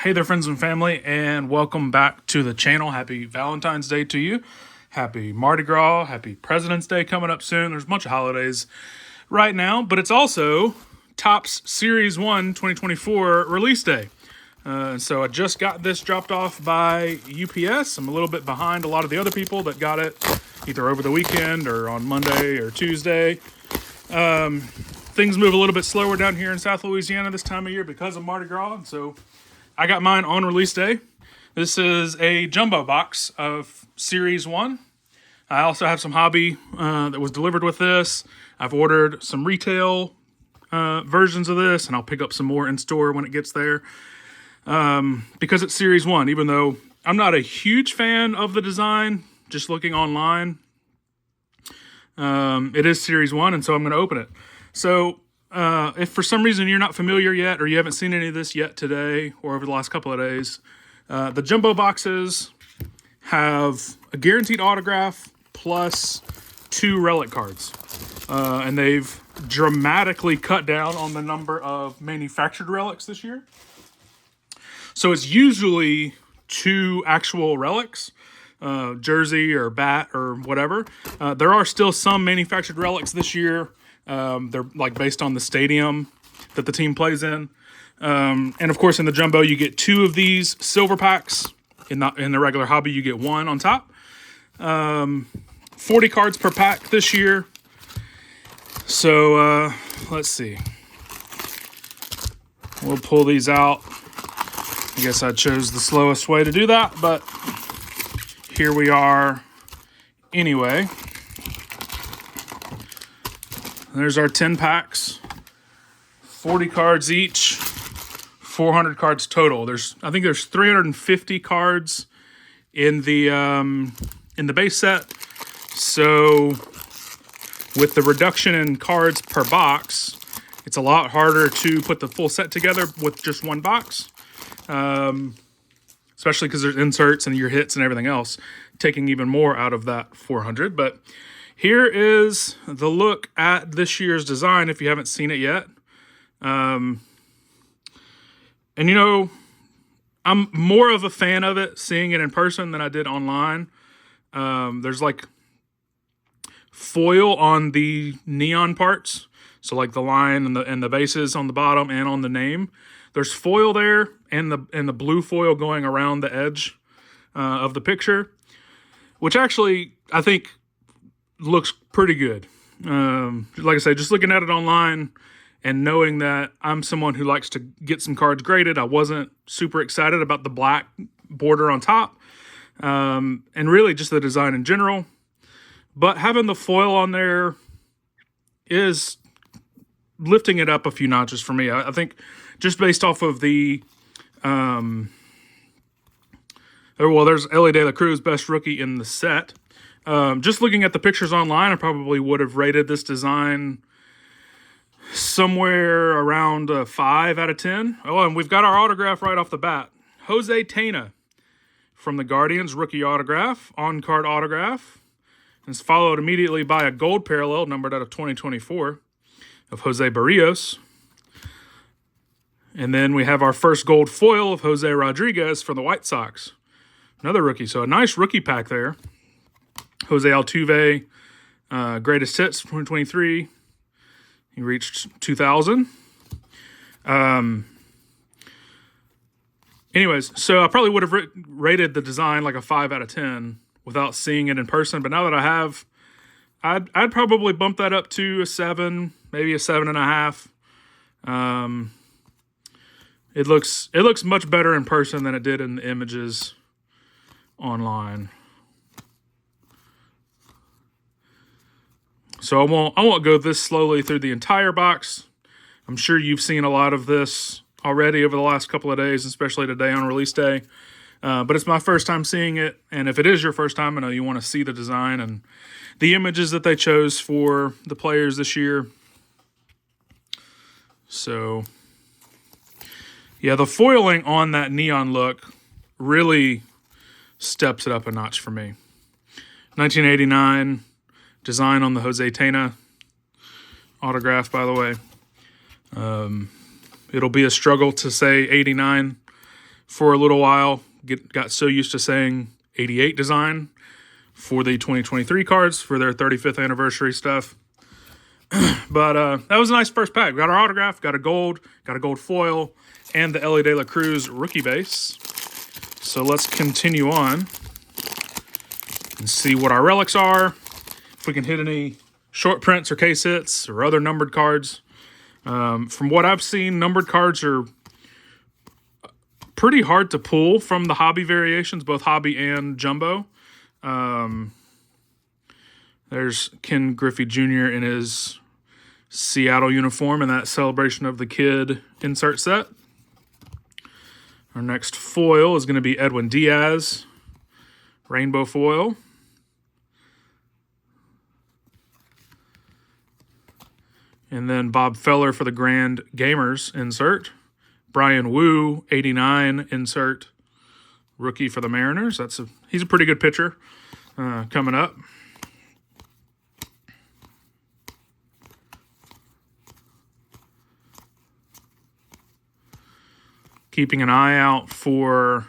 Hey there, friends and family, and welcome back to the channel. Happy Valentine's Day to you. Happy Mardi Gras. Happy President's Day coming up soon. There's a bunch of holidays right now, but it's also Topps Series 1 2024 release day. So I just got this dropped off by UPS. I'm a little bit behind a lot of the other people that got it either over the weekend or on Monday or Tuesday. Things move a little bit slower down here in South Louisiana this time of year because of Mardi Gras, and so I got mine on release day. This is a jumbo box of Series 1. I also have some hobby that was delivered with this. I've ordered some retail versions of this, and I'll pick up some more in store when it gets there. Because it's Series 1, even though I'm not a huge fan of the design, just looking online, it is Series 1, and so I'm going to open it. So if for some reason you're not familiar yet, or you haven't seen any of this yet today or over the last couple of days, the jumbo boxes have a guaranteed autograph plus 2 relic cards. And they've dramatically cut down on the number of manufactured relics this year. So it's usually 2 actual relics, jersey or bat or whatever. There are still some manufactured relics this year. They're like based on the stadium that the team plays in. And of course, in the jumbo, you get 2 of these silver packs. In the regular hobby, you get 1 on top. 40 cards per pack this year. So let's see. We'll pull these out. I guess I chose the slowest way to do that, but here we are anyway. There's our 10 packs, 40 cards each, 400 cards total. I think there's 350 cards in the base set. So with the reduction in cards per box, it's a lot harder to put the full set together with just one box. Especially because there's inserts and your hits and everything else, taking even more out of that 400. But here is the look at this year's design if you haven't seen it yet. And you know, I'm more of a fan of it seeing it in person than I did online. There's like foil on the neon parts. So like the line and the bases on the bottom and on the name. There's foil there and the blue foil going around the edge of the picture, which actually I think looks pretty good. Like I say, just looking at it online and knowing that I'm someone who likes to get some cards graded, I wasn't super excited about the black border on top, and really just the design in general. But having the foil on there is lifting it up a few notches for me. I think just based off of the, there's Elly De La Cruz, best rookie in the set. Just looking at the pictures online, I probably would have rated this design somewhere around 5 out of 10. Oh, and we've got our autograph right off the bat. Jose Tena from the Guardians, rookie autograph, on-card autograph. And it's followed immediately by a gold parallel numbered out of 2024 of Jose Barrios. And then we have our first gold foil of Jose Rodriguez from the White Sox. Another rookie. So a nice rookie pack there. Jose Altuve, greatest hits 2023. He reached 2,000. Anyways, so I probably would have rated the design like a 5 out of 10 without seeing it in person. But now that I have, I'd probably bump that up to a 7, maybe a 7.5. It looks much better in person than it did in the images online. So I won't go this slowly through the entire box. I'm sure you've seen a lot of this already over the last couple of days, especially today on release day. But it's my first time seeing it, and if it is your first time, I know you want to see the design and the images that they chose for the players this year. So yeah, the foiling on that neon look really steps it up a notch for me. 1989 design on the Jose Tena autograph, by the way. It'll be a struggle to say 89 for a little while. Got so used to saying 88 design for the 2023 cards for their 35th anniversary stuff. But that was a nice first pack. Got our autograph, got a gold foil, and the Elly De La Cruz rookie base. So let's continue on and see what our relics are. If we can hit any short prints or case hits or other numbered cards. From what I've seen, numbered cards are pretty hard to pull from the hobby variations, both hobby and jumbo. There's Ken Griffey Jr. in his Seattle uniform in that Celebration of the Kid insert set. Our next foil is going to be Edwin Diaz, rainbow foil. And then Bob Feller for the Grand Gamers insert. Brian Wu, 89 insert, rookie for the Mariners. He's a pretty good pitcher coming up. Keeping an eye out for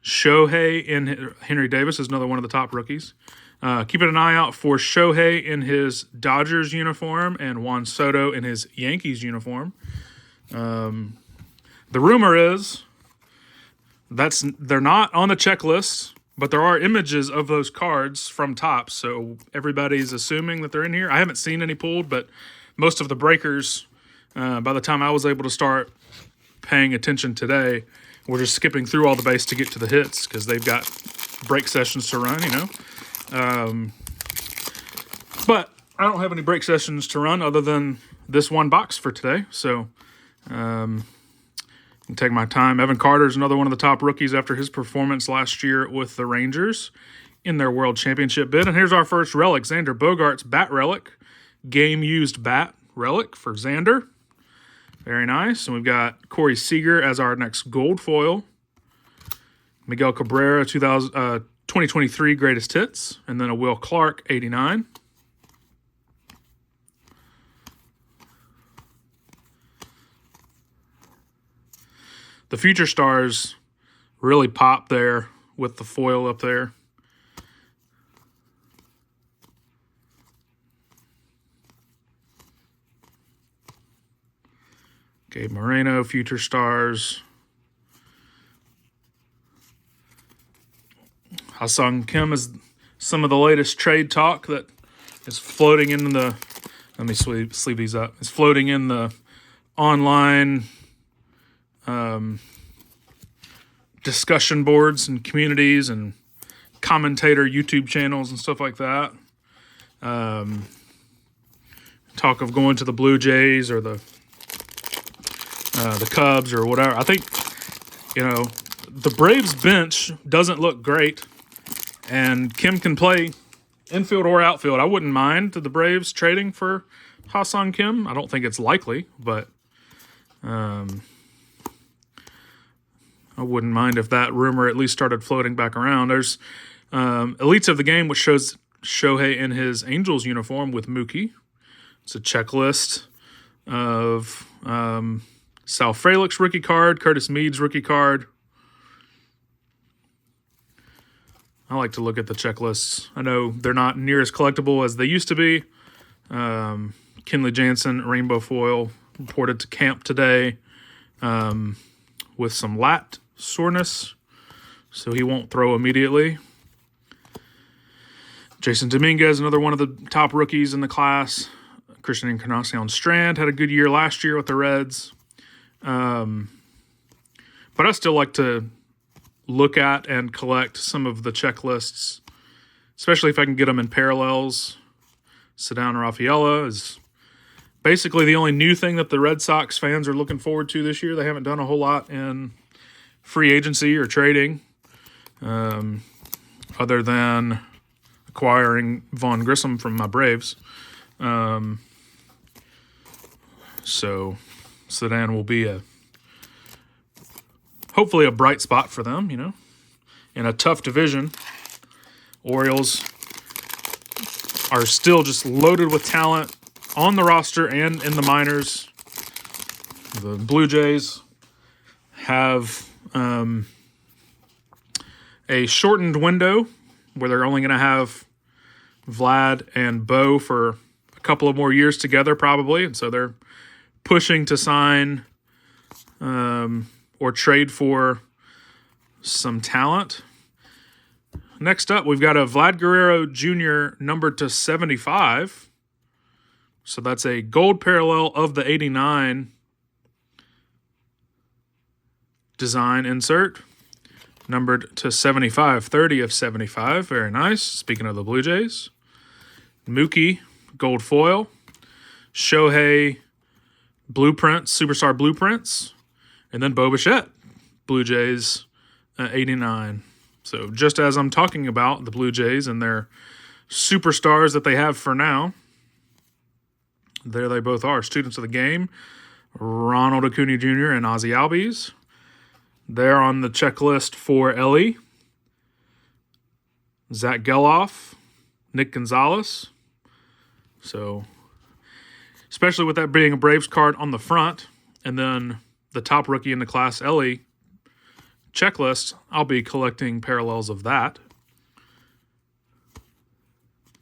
Shohei in Henry Davis is another one of the top rookies. Keeping an eye out for Shohei in his Dodgers uniform and Juan Soto in his Yankees uniform. The rumor is they're not on the checklist, but there are images of those cards from Topps, so everybody's assuming that they're in here. I haven't seen any pulled, but most of the breakers, by the time I was able to start paying attention today, we're just skipping through all the base to get to the hits because they've got break sessions to run, But I don't have any break sessions to run other than this one box for today, so I can take my time. Evan Carter's another one of the top rookies after his performance last year with the Rangers in their World Championship bid. And here's our first relic, Xander Bogaerts bat relic, game-used bat relic for Xander. Very nice. And we've got Corey Seager as our next gold foil. Miguel Cabrera, 2023 greatest hits. And then a Will Clark, 89. The Future Stars really pop there with the foil up there. Gabe Moreno, Future Stars. Ha-Seong Kim is some of the latest trade talk that is floating in the... Let me sleeve these up. It's floating in the online discussion boards and communities and commentator YouTube channels and stuff like that. Talk of going to the Blue Jays or the Cubs or whatever. I think, the Braves bench doesn't look great, and Kim can play infield or outfield. I wouldn't mind the Braves trading for Ha-Seong Kim. I don't think it's likely, but I wouldn't mind if that rumor at least started floating back around. There's Elites of the Game, which shows Shohei in his Angels uniform with Mookie. It's a checklist of Sal Frelick's rookie card, Curtis Mead's rookie card. I like to look at the checklists. I know they're not near as collectible as they used to be. Kenley Jansen, rainbow foil, reported to camp today with some lat soreness, so he won't throw immediately. Jason Dominguez, another one of the top rookies in the class. Christian Encarnacion Strand had a good year last year with the Reds. But I still like to look at and collect some of the checklists, especially if I can get them in parallels. Ceddanne Rafaela is basically the only new thing that the Red Sox fans are looking forward to this year. They haven't done a whole lot in free agency or trading, other than acquiring Vaughn Grissom from my Braves. So Ceddanne will be hopefully a bright spot for them, in a tough division. Orioles are still just loaded with talent on the roster and in the minors. The Blue Jays have a shortened window where they're only going to have Vlad and Bo for a couple of more years together probably. And so they're pushing to sign or trade for some talent. Next up, we've got a Vlad Guerrero Jr. numbered to 75. So that's a gold parallel of the 89 design insert. Numbered to 75, 30 of 75. Very nice. Speaking of the Blue Jays. Mookie, gold foil. Shohei, blueprints, superstar blueprints. And then Bo Bichette, Blue Jays, 89. So just as I'm talking about the Blue Jays and their superstars that they have for now, there they both are. Students of the game, Ronald Acuna Jr. and Ozzie Albies. They're on the checklist for Ellie, Zach Geloff, Nick Gonzalez. So, especially with that being a Braves card on the front, and then the top rookie in the class, Ellie, checklist, I'll be collecting parallels of that.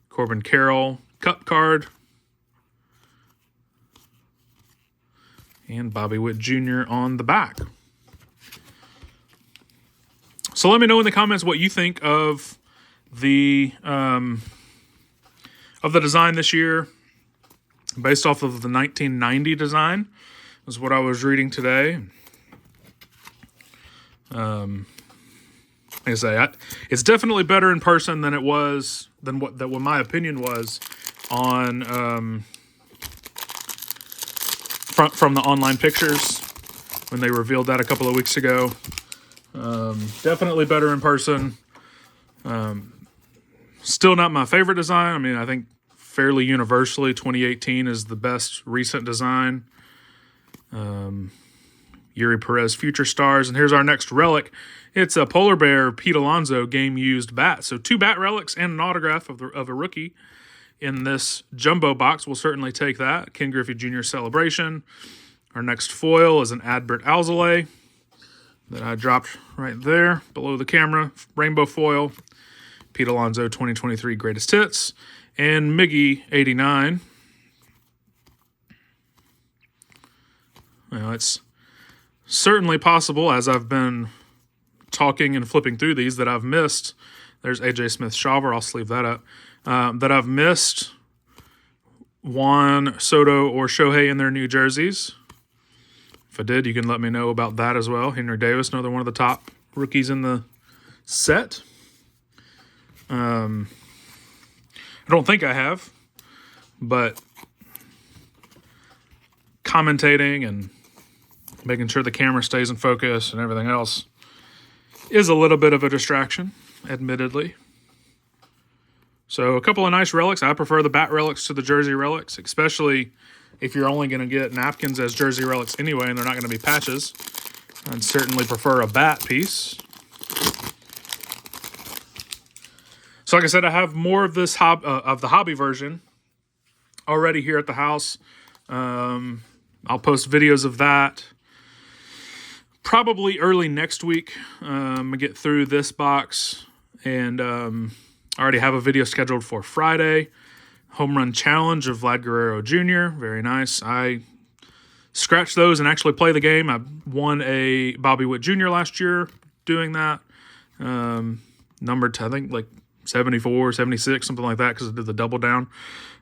Corbin Carroll, Cup card. And Bobby Witt Jr. on the back. So let me know in the comments what you think of the design this year, based off of the 1990 design. Is what I was reading today. Like I say, it's definitely better in person than it was what my opinion was on from the online pictures when they revealed that a couple of weeks ago. Definitely better in person. Still not my favorite design. I mean, I think fairly universally 2018 is the best recent design. Yuri Perez Future Stars. And here's our next relic. It's a Polar Bear Pete Alonso game-used bat. So 2 bat relics and an autograph of a rookie in this jumbo box. We'll certainly take that. Ken Griffey Jr. Celebration. Our next foil is an Adbert Alzolay that I dropped right there below the camera. Rainbow foil. Pete Alonso 2023 Greatest Hits. And Miggy 89. Well, it's certainly possible, as I've been talking and flipping through these, that I've missed. There's AJ Smith-Shawver. I'll sleeve that up. That I've missed Juan Soto or Shohei in their new jerseys. If I did, you can let me know about that as well. Henry Davis, another one of the top rookies in the set. I don't think I have, but commentating and making sure the camera stays in focus and everything else is a little bit of a distraction, admittedly. So a couple of nice relics. I prefer the bat relics to the jersey relics, especially if you're only going to get napkins as jersey relics anyway, and they're not going to be patches. I'd certainly prefer a bat piece. So like I said, I have more of this of the hobby version already here at the house. I'll post videos of that probably early next week. I get through this box, and I already have a video scheduled for Friday. Home run challenge of Vlad Guerrero Jr. Very nice. I scratched those and actually play the game. I won a Bobby Witt Jr. last year doing that. Numbered to, I think, like 74, 76, something like that, because I did the double down.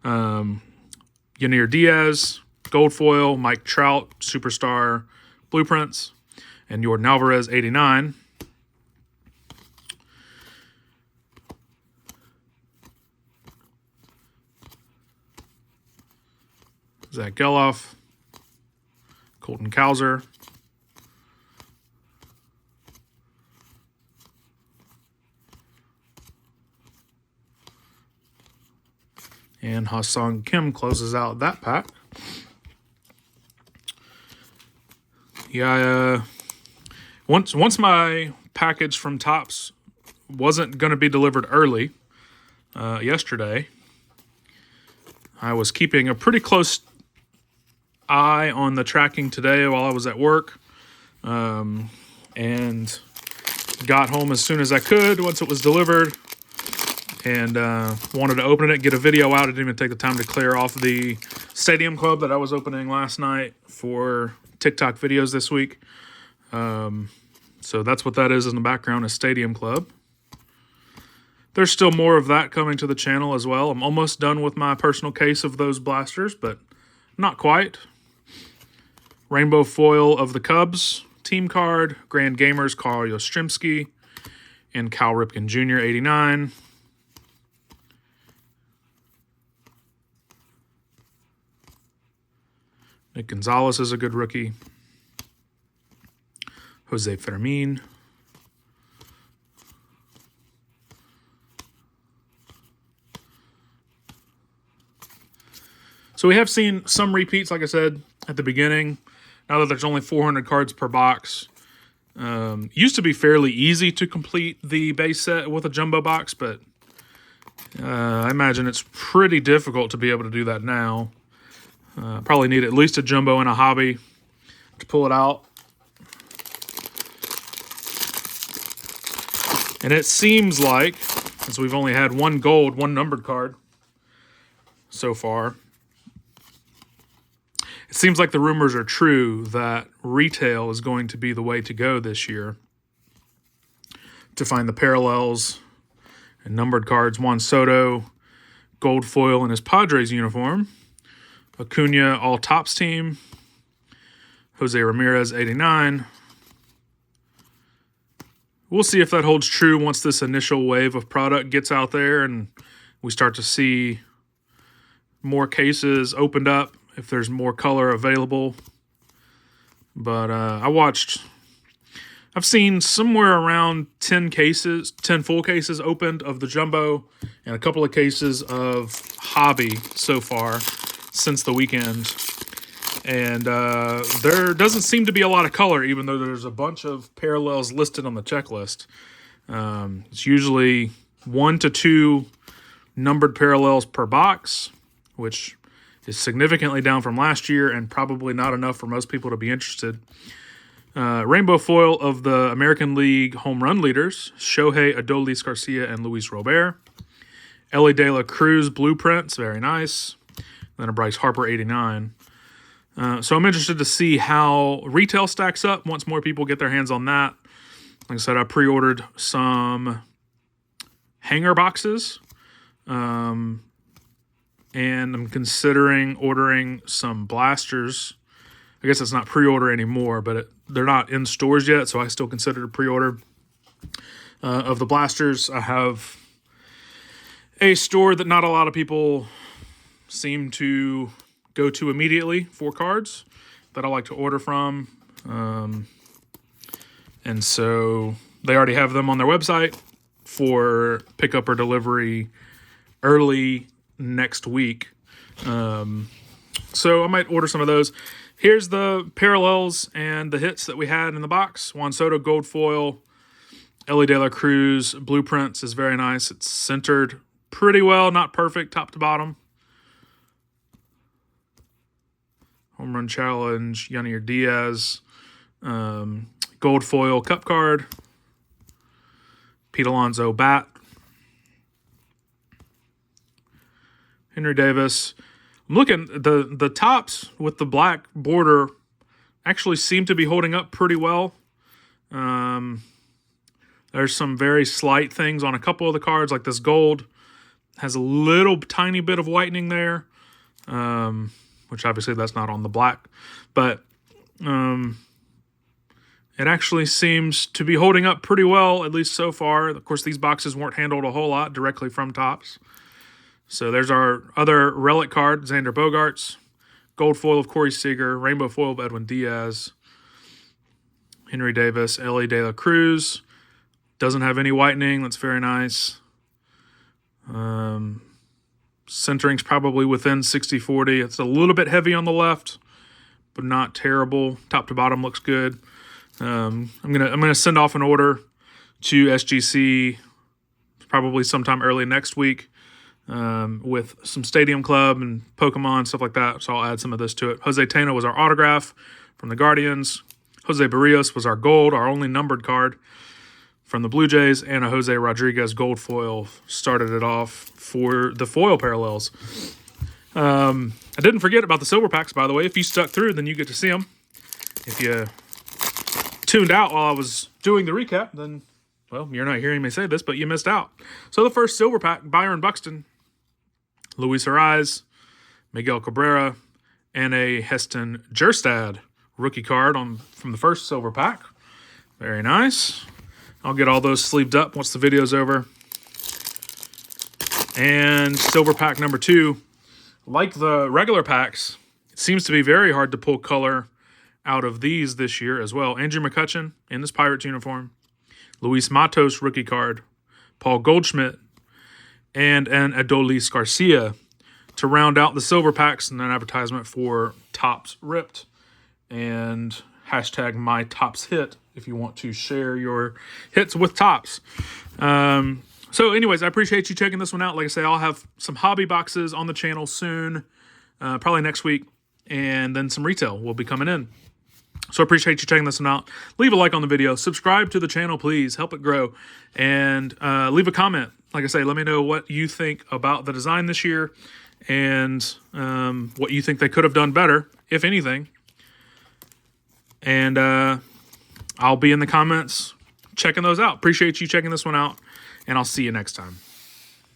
Yanir Diaz, gold foil, Mike Trout, superstar blueprints, and Yordan Alvarez, 89. Zach Geloff, Colton Cowser, and Ha-Seong Kim closes out that pack. Yeah, once my package from Topps wasn't going to be delivered early yesterday, I was keeping a pretty close eye on the tracking today while I was at work. and got home as soon as I could once it was delivered, and wanted to open it, get a video out. I didn't even take the time to clear off the Stadium Club that I was opening last night for TikTok videos this week. So that's what that is in the background, is Stadium Club. There's still more of that coming to the channel as well. I'm almost done with my personal case of those blasters, but not quite. Rainbow foil of the Cubs team card, Grand Gamers Carl Yastrzemski, and Cal Ripken Jr. 89. Nick Gonzalez is a good rookie. Jose Fermin. So we have seen some repeats, like I said at the beginning. Now that there's only 400 cards per box. Used to be fairly easy to complete the base set with a jumbo box, but I imagine it's pretty difficult to be able to do that now. Probably need at least a jumbo and a hobby to pull it out. And it seems like, since we've only had one gold, one numbered card so far, it seems like the rumors are true that retail is going to be the way to go this year to find the parallels and numbered cards. Juan Soto, gold foil in his Padres uniform. Acuna all tops team. Jose Ramirez 89. We'll see if that holds true once this initial wave of product gets out there and we start to see more cases opened up, if there's more color available. But I've seen somewhere around 10 full cases opened of the jumbo and a couple of cases of hobby so far since the weekend. And there doesn't seem to be a lot of color, even though there's a bunch of parallels listed on the checklist. It's usually 1 to 2 numbered parallels per box, which is significantly down from last year and probably not enough for most people to be interested. Rainbow foil of the American League home run leaders, Shohei Adolis Garcia and Luis Robert. Ellie De La Cruz blueprints, very nice. Then a Bryce Harper 89. So I'm interested to see how retail stacks up once more people get their hands on that. Like I said, I pre-ordered some hanger boxes. And I'm considering ordering some blasters. I guess it's not pre-order anymore, but they're not in stores yet, so I still consider it a pre-order. Of the blasters, I have a store that not a lot of people seem to go to immediately for cards that I like to order from. And so they already have them on their website for pickup or delivery early next week. So I might order some of those. Here's the parallels and the hits that we had in the box. Juan Soto gold foil. Ellie De La Cruz blueprints is very nice. It's centered pretty well, not perfect top to bottom. Home Run Challenge, Yanier Diaz. Gold foil cup card. Pete Alonso bat. Henry Davis. I'm looking, the tops with the black border actually seem to be holding up pretty well. There's some very slight things on a couple of the cards, like this gold has a little tiny bit of whitening there, which obviously that's not on the black, but it actually seems to be holding up pretty well, at least so far. Of course, these boxes weren't handled a whole lot directly from Topps. So there's our other relic card, Xander Bogaerts. Gold foil of Corey Seager. Rainbow foil of Edwin Diaz. Henry Davis. Ellie De La Cruz. Doesn't have any whitening. That's very nice. Centering's probably within 60-40. It's a little bit heavy on the left, but not terrible. Top to bottom looks good. I'm gonna send off an order to SGC probably sometime early next week. With some Stadium Club and Pokemon, stuff like that. So I'll add some of this to it. Jose Tena was our autograph from the Guardians. Jose Barrios was our gold, our only numbered card from the Blue Jays, and a Jose Rodriguez gold foil started it off for the foil parallels. I didn't forget about the silver packs, by the way. If you stuck through, then you get to see them. If you tuned out while I was doing the recap, then, well, you're not hearing me say this, but you missed out. So the first silver pack, Byron Buxton, Luis Arraez, Miguel Cabrera, and a Heston Jerstad rookie card from the first silver pack. Very nice. I'll get all those sleeved up once the video's over. And silver pack number 2, like the regular packs, it seems to be very hard to pull color out of these this year as well. Andrew McCutchen in this Pirates uniform, Luis Matos rookie card, Paul Goldschmidt, and an Adolis Garcia to round out the silver packs, and an advertisement for Topps Ripped and hashtag my Topps hit if you want to share your hits with Topps. So anyways, I appreciate you checking this one out. Like I say, I'll have some hobby boxes on the channel soon, probably next week, and then some retail will be coming in. So I appreciate you checking this one out. Leave a like on the video. Subscribe to the channel, please. Help it grow. And leave a comment. Like I say, let me know what you think about the design this year and what you think they could have done better, if anything. And I'll be in the comments checking those out. Appreciate you checking this one out, and I'll see you next time.